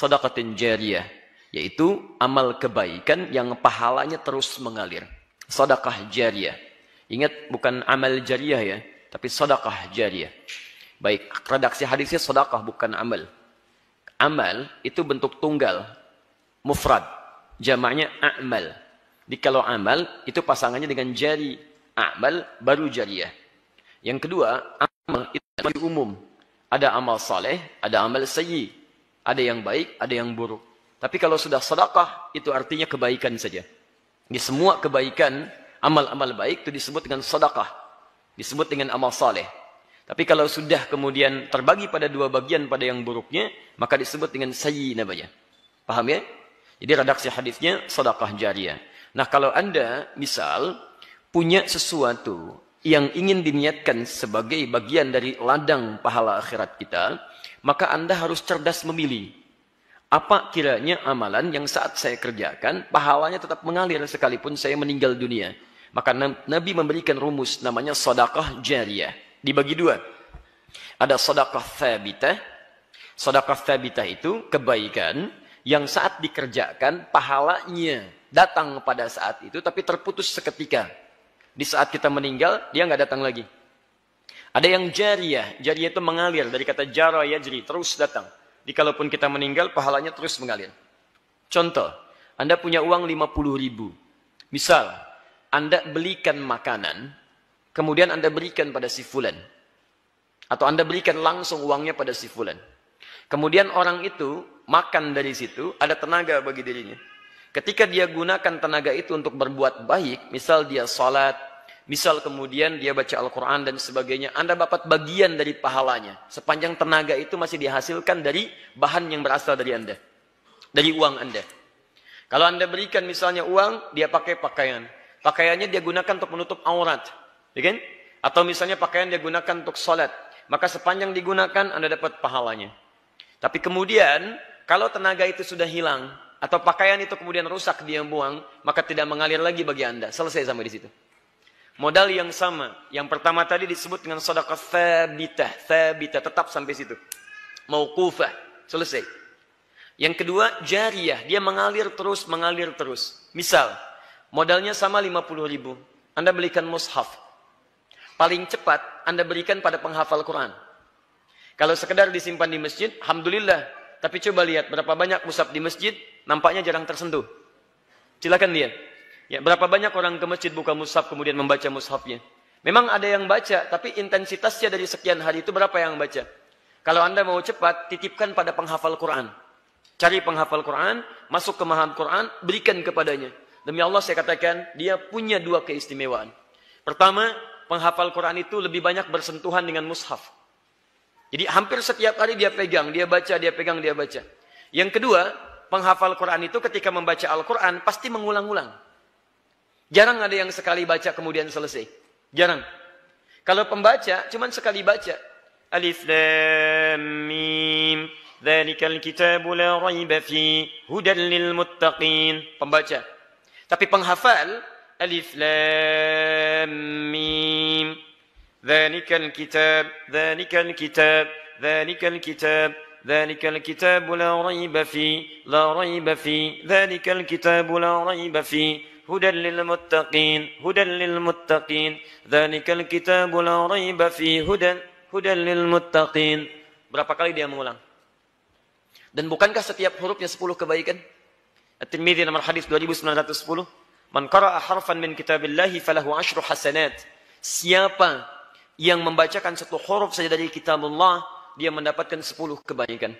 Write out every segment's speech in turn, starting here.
shadaqatin jariyah, yaitu amal kebaikan yang pahalanya terus mengalir. Sedekah jariyah. Ingat, bukan amal jariyah ya, tapi sedekah jariyah. Baik, redaksi hadisnya sedekah bukan amal. Amal itu bentuk tunggal, mufrad, jamaknya a'mal. Jadi kalau amal itu pasangannya dengan jari, a'mal baru jariyah. Yang kedua, amal itu umum. Ada amal saleh, ada amal sayyi. Ada yang baik, ada yang buruk. Tapi kalau sudah sedekah, itu artinya kebaikan saja. Di semua kebaikan, amal-amal baik itu disebut dengan sedekah. Disebut dengan amal saleh. Tapi kalau sudah kemudian terbagi pada dua bagian pada yang buruknya, maka disebut dengan sayyi namanya. Paham ya? Jadi redaksi hadisnya sedekah jariyah. Nah, kalau Anda misal punya sesuatu yang ingin diniatkan sebagai bagian dari ladang pahala akhirat kita, maka Anda harus cerdas memilih. Apa kiranya amalan yang saat saya kerjakan, pahalanya tetap mengalir sekalipun saya meninggal dunia. Maka Nabi memberikan rumus namanya sedekah jariyah. Dibagi dua. Ada sedekah tsabitah. Sedekah tsabitah itu kebaikan yang saat dikerjakan, pahalanya datang pada saat itu, tapi terputus seketika. Di saat kita meninggal, dia nggak datang lagi. Ada yang jariyah. Jariyah itu mengalir. Dari kata jara yajri, terus datang. Jadi kalaupun kita meninggal, pahalanya terus mengalir. Contoh, Anda punya uang 50.000. Misal, Anda belikan makanan, kemudian Anda berikan pada si fulan. Atau Anda berikan langsung uangnya pada si fulan. Kemudian orang itu makan dari situ, ada tenaga bagi dirinya. Ketika dia gunakan tenaga itu untuk berbuat baik, misal dia salat, misal kemudian dia baca Al-Quran dan sebagainya, Anda dapat bagian dari pahalanya. Sepanjang tenaga itu masih dihasilkan dari bahan yang berasal dari Anda. Dari uang Anda. Kalau Anda berikan misalnya uang, dia pakai pakaian. Pakaiannya dia gunakan untuk menutup aurat. Ya kan? Atau misalnya pakaian dia gunakan untuk salat. Maka sepanjang digunakan, Anda dapat pahalanya. Tapi kemudian, kalau tenaga itu sudah hilang, atau pakaian itu kemudian rusak, dia buang, maka tidak mengalir lagi bagi Anda. Selesai sampai di situ. Modal yang sama. Yang pertama tadi disebut dengan sedekah tsabitah. Tsabitah, tetap sampai situ. Mauqufah. Selesai. Yang kedua, jariyah. Dia mengalir terus, mengalir terus. Misal, modalnya sama 50.000. Anda belikan mushaf. Paling cepat, Anda berikan pada penghafal Quran. Kalau sekedar disimpan di masjid, alhamdulillah. Tapi coba lihat berapa banyak mushaf di masjid, nampaknya jarang tersentuh. Silakan lihat. Ya, berapa banyak orang ke masjid buka mushaf kemudian membaca mushafnya. Memang ada yang baca, tapi intensitasnya dari sekian hari itu berapa yang baca? Kalau Anda mau cepat, titipkan pada penghafal Quran. Cari penghafal Quran, masuk ke mahad Quran, berikan kepadanya. Demi Allah saya katakan, dia punya dua keistimewaan. Pertama, penghafal Quran itu lebih banyak bersentuhan dengan mushaf. Jadi hampir setiap hari dia pegang, dia baca, dia pegang, dia baca. Yang kedua, penghafal Quran itu ketika membaca Al-Quran pasti mengulang-ulang. Jarang ada yang sekali baca kemudian selesai. Jarang. Kalau pembaca cuma sekali baca. Alif Lam Mim. Dzalikal kitabu la raiba fi hudan lil muttaqin. Pembaca. Tapi penghafal Alif Lam Mim. Dzalikal kitab, dzalikal kitab, dzalikal kitab. ذلك الكتاب لا ريب فيه لا ريب فيه ذلك الكتاب لا ريب فيه هدى للمتقين هدى للمتقين ذلك الكتاب لا ريب فيه هدى للمتقين. Berapa kali dia mengulang? Dan bukankah setiap hurufnya 10 kebaikan? At-Tirmidzi nomor hadis 2910. Man qara'a harfan min kitabillahi falahu 10 hasanat. Siapa yang membacakan satu huruf saja dari kitabullah, dia mendapatkan 10 kebaikan.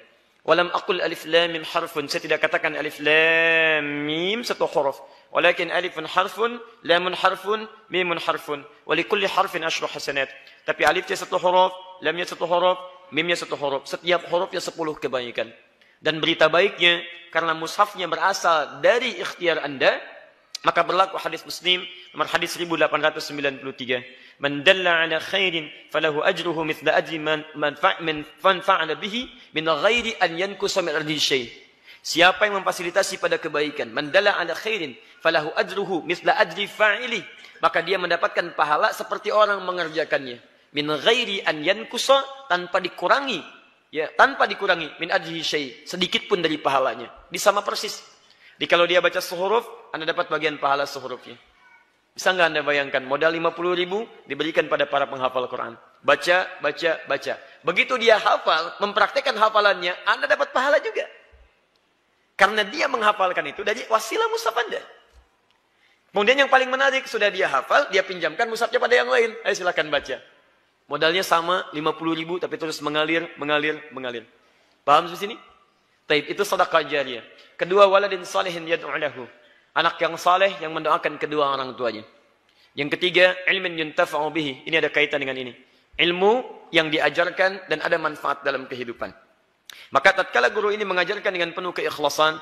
Walam aqul alif lam mim harfun. Saya tidak katakan alif lam mim satu huruf. Walakin alifun harfun, lamun harfun, mimun harfun. Walikulli harfin 10 hasanat. Tapi alifnya satu huruf, lamnya satu huruf, mimnya satu huruf. Setiap hurufnya 10 kebaikan. Dan berita baiknya, karena mushafnya berasal dari ikhtiar Anda, maka berlaku hadis Muslim nomor hadis 1893. Man dalla ala khairin falahu ajruhu mithla ajri man fa'ala bihi min ghairi an yankusa min ardi syai'. Siapa yang memfasilitasi pada kebaikan, man dalla ala khairin falahu ajruhu mithla ajri fa'ili, maka dia mendapatkan pahala seperti orang mengerjakannya. Min ghairi an yankusa, tanpa dikurangi Ya, tanpa dikurangi min ajrihi syai, sedikit pun dari pahalanya. Sama persis. Jadi kalau dia baca sehuruf, Anda dapat bagian pahala sehurufnya. Bisa nggak Anda bayangkan, modal 50.000 diberikan pada para penghafal Quran. Baca, baca, baca. Begitu dia hafal, mempraktekkan hafalannya, Anda dapat pahala juga. Karena dia menghafalkan itu dari wasilah mushaf Anda. Kemudian yang paling menarik, sudah dia hafal, dia pinjamkan mushafnya pada yang lain. Ayo silakan baca. Modalnya sama, 50.000, tapi terus mengalir, mengalir, mengalir. Paham di sini? Taib, itu sedekah jariyah. Kedua, waladin salihin yad'u lahu. Anak yang saleh yang mendoakan kedua orang tuanya. Yang ketiga, ilmin yuntafa'u bihi. Ini ada kaitan dengan ini. Ilmu yang diajarkan dan ada manfaat dalam kehidupan. Maka tatkala guru ini mengajarkan dengan penuh keikhlasan,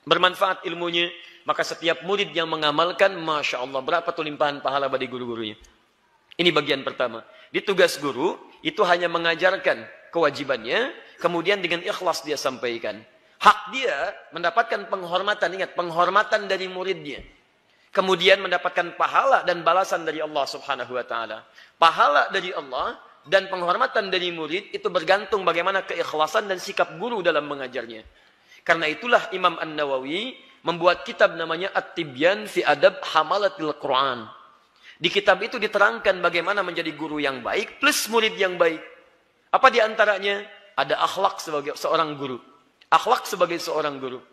bermanfaat ilmunya, maka setiap murid yang mengamalkan, Masya Allah, berapa tuh limpahan pahala bagi guru-gurunya. Ini bagian pertama. Di tugas guru, itu hanya mengajarkan kewajibannya, kemudian dengan ikhlas dia sampaikan. Hak dia mendapatkan penghormatan, ingat, penghormatan dari muridnya. Kemudian mendapatkan pahala dan balasan dari Allah subhanahu wa ta'ala. Pahala dari Allah dan penghormatan dari murid itu bergantung bagaimana keikhlasan dan sikap guru dalam mengajarnya. Karena itulah Imam An-Nawawi membuat kitab namanya At-Tibyan fi Adab Hamalatil Quran. Di kitab itu diterangkan bagaimana menjadi guru yang baik plus murid yang baik. Apa di antaranya? Ada akhlak sebagai seorang guru. Akhlak sebagai seorang guru.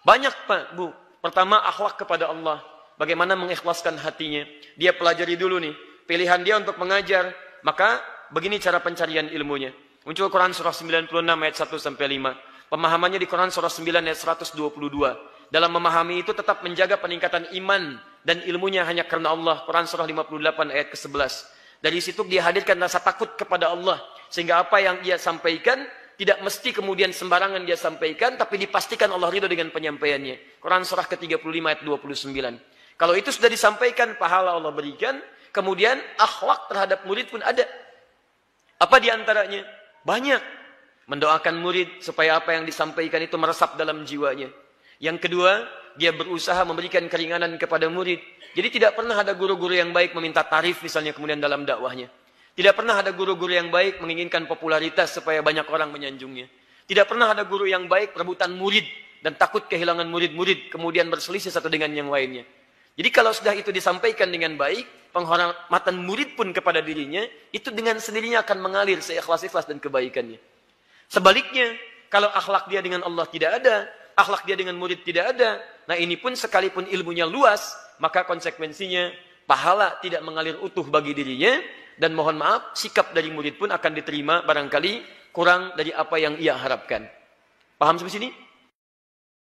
Banyak Pak, Bu. Pertama, akhlak kepada Allah. Bagaimana mengikhlaskan hatinya. Dia pelajari dulu nih. Pilihan dia untuk mengajar. Maka begini cara pencarian ilmunya. Muncul Quran surah 96 ayat 1-5. Pemahamannya di Quran surah 9 ayat 122. Dalam memahami itu tetap menjaga peningkatan iman dan ilmunya hanya karena Allah. Quran surah 58 ayat ke-11. Dari situ dia hadirkan rasa takut kepada Allah. Sehingga apa yang dia sampaikan tidak mesti kemudian sembarangan dia sampaikan, tapi dipastikan Allah ridho dengan penyampaiannya. Quran surah ke-35 ayat 29. Kalau itu sudah disampaikan, pahala Allah berikan. Kemudian akhlak terhadap murid pun ada. Apa di antaranya? Banyak. Mendoakan murid supaya apa yang disampaikan itu meresap dalam jiwanya. Yang kedua, dia berusaha memberikan keringanan kepada murid. Jadi tidak pernah ada guru-guru yang baik meminta tarif misalnya kemudian dalam dakwahnya. Tidak pernah ada guru-guru yang baik menginginkan popularitas supaya banyak orang menyanjungnya. Tidak pernah ada guru yang baik rebutan murid dan takut kehilangan murid-murid kemudian berselisih satu dengan yang lainnya. Jadi kalau sudah itu disampaikan dengan baik, penghormatan murid pun kepada dirinya, itu dengan sendirinya akan mengalir seikhlas-ikhlas dan kebaikannya. Sebaliknya, kalau akhlak dia dengan Allah tidak ada, akhlak dia dengan murid tidak ada, nah ini pun sekalipun ilmunya luas, maka konsekuensinya pahala tidak mengalir utuh bagi dirinya, dan mohon maaf, sikap dari murid pun akan diterima barangkali kurang dari apa yang ia harapkan. Paham sampai sini?